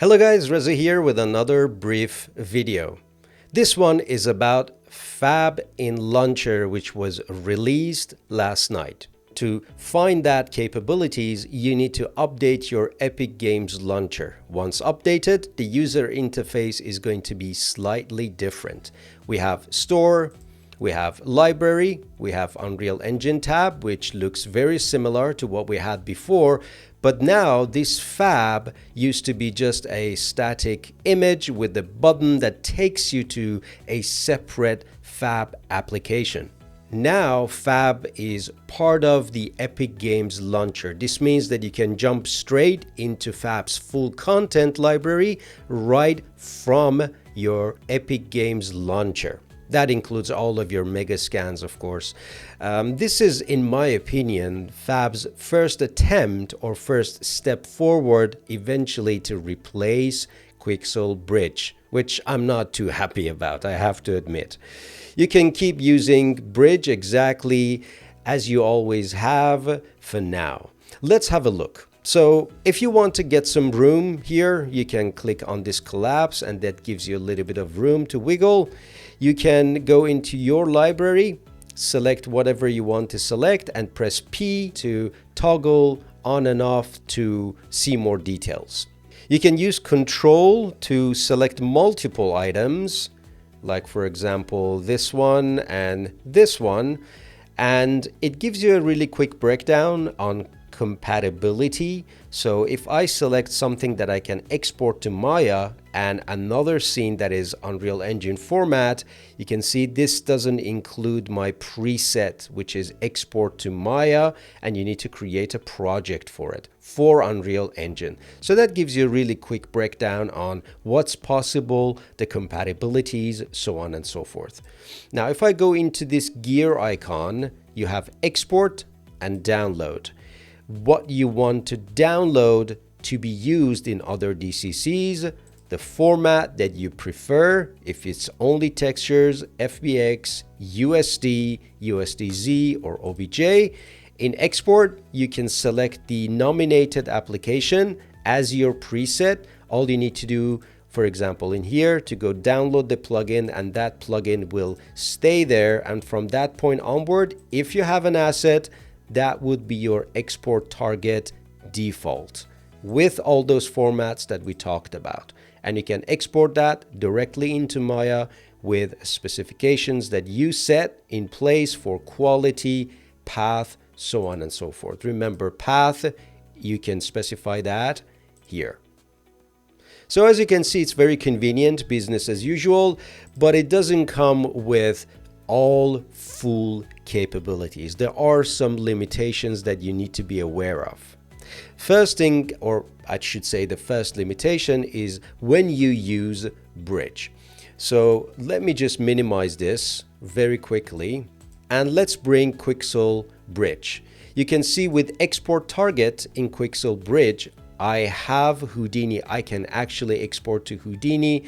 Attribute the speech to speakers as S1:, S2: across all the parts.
S1: Hello guys, Reza here with another brief video. This one is about Fab in Launcher, which was released last night. To find that capabilities, you need to update your Epic Games Launcher. Once updated, the user interface is going to be slightly different. We have Store, we have Library, we have Unreal Engine tab, which looks very similar to what we had before, but now this Fab used to be just a static image with a button that takes you to a separate Fab application. Now Fab is part of the Epic Games Launcher. This means that you can jump straight into Fab's full content library right from your Epic Games Launcher. That includes all of your mega scans, of course. This is, in my opinion, Fab's first attempt or first step forward eventually to replace Quixel Bridge, which I'm not too happy about, I have to admit. You can keep using Bridge exactly as you always have for now. Let's have a look. So if you want to get some room here, you can click on this collapse and that gives you a little bit of room to wiggle. You can go into your library, select whatever you want to select and press P to toggle on and off to see more details. You can use Control to select multiple items, like for example this one and this one, and it gives you a really quick breakdown on compatibility. So if I select something that I can export to Maya and another scene that is Unreal Engine format, you can see this doesn't include my preset, which is export to Maya, and you need to create a project for it for Unreal Engine. So that gives you a really quick breakdown on what's possible, the compatibilities, so on and so forth. Now if I go into this gear icon, you have export and download. What you want to download to be used in other DCCs, the format that you prefer, if it's only textures, FBX, USD, USDZ, or OBJ. In export, you can select the nominated application as your preset. All you need to do, for example, in here to go download the plugin, and that plugin will stay there. And from that point onward, if you have an asset, that would be your export target default with all those formats that we talked about. And you can export that directly into Maya with specifications that you set in place for quality, path, so on and so forth. Remember, path, you can specify that here. So as you can see, it's very convenient, business as usual, but it doesn't come with all full capabilities. There are some limitations that you need to be aware of. First thing, or I should say the first limitation, is when you use Bridge. So let me just minimize this very quickly and let's bring Quixel Bridge. You can see with export target in Quixel Bridge, I have Houdini. I can actually export to Houdini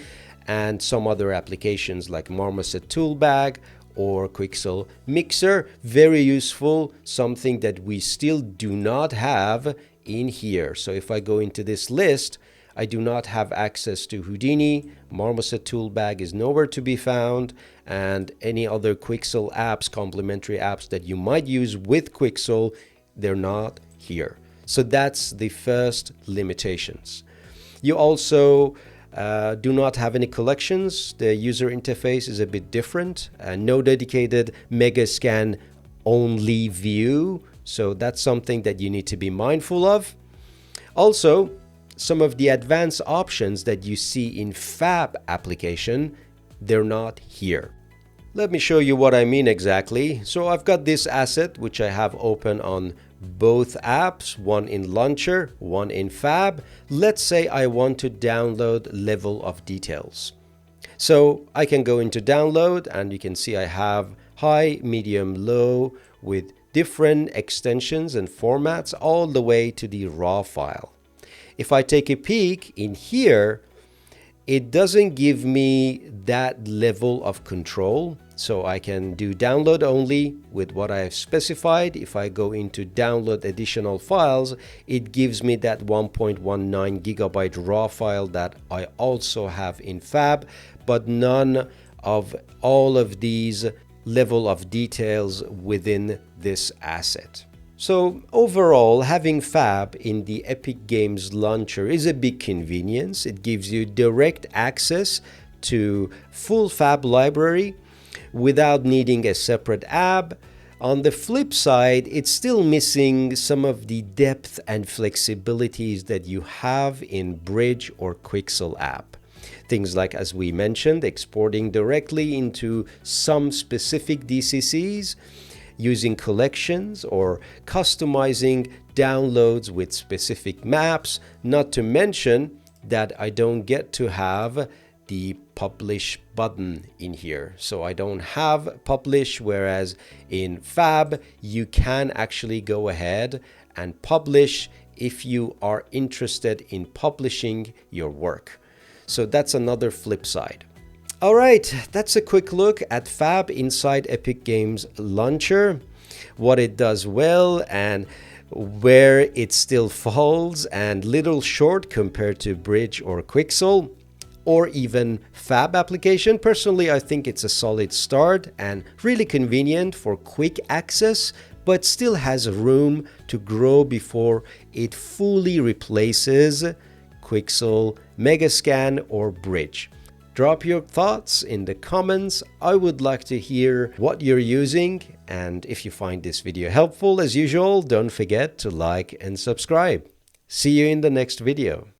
S1: and some other applications like Marmoset Toolbag or Quixel Mixer. Very useful, something that we still do not have in here. So if I go into this list, I do not have access to Houdini, Marmoset Toolbag is nowhere to be found, and any other Quixel apps, complementary apps that you might use with Quixel, they're not here. So that's the first limitations. You also do not have any collections. The user interface is a bit different. No dedicated mega scan only view. So that's something that you need to be mindful of. Also, some of the advanced options that you see in Fab application, they're not here. Let me show you what I mean exactly. So I've got this asset, which I have open on both apps, one in Launcher, one in Fab. Let's say I want to download level of details. So I can go into download and you can see I have high, medium, low with different extensions and formats all the way to the raw file. If I take a peek in here, it doesn't give me that level of control. So I can do download only with what I have specified. If I go into download additional files, it gives me that 1.19 gigabyte raw file that I also have in Fab, but none of all of these level of details within this asset. So overall, having Fab in the Epic Games launcher is a big convenience. It gives you direct access to full Fab library without needing a separate app. On the flip side, it's still missing some of the depth and flexibilities that you have in Bridge or Quixel app. Things like, as we mentioned, exporting directly into some specific DCCs, using collections, or customizing downloads with specific maps, not to mention that I don't get to have the publish button in here. So I don't have publish, whereas in Fab you can actually go ahead and publish if you are interested in publishing your work. So that's another flip side. All right, that's a quick look at Fab inside Epic Games Launcher, what it does well and where it still falls and little short compared to Bridge or Quixel or even Fab application. Personally, I think it's a solid start and really convenient for quick access, but still has room to grow before it fully replaces Quixel, Megascan or Bridge. Drop your thoughts in the comments. I would like to hear what you're using, and if you find this video helpful, as usual, don't forget to like and subscribe. See you in the next video.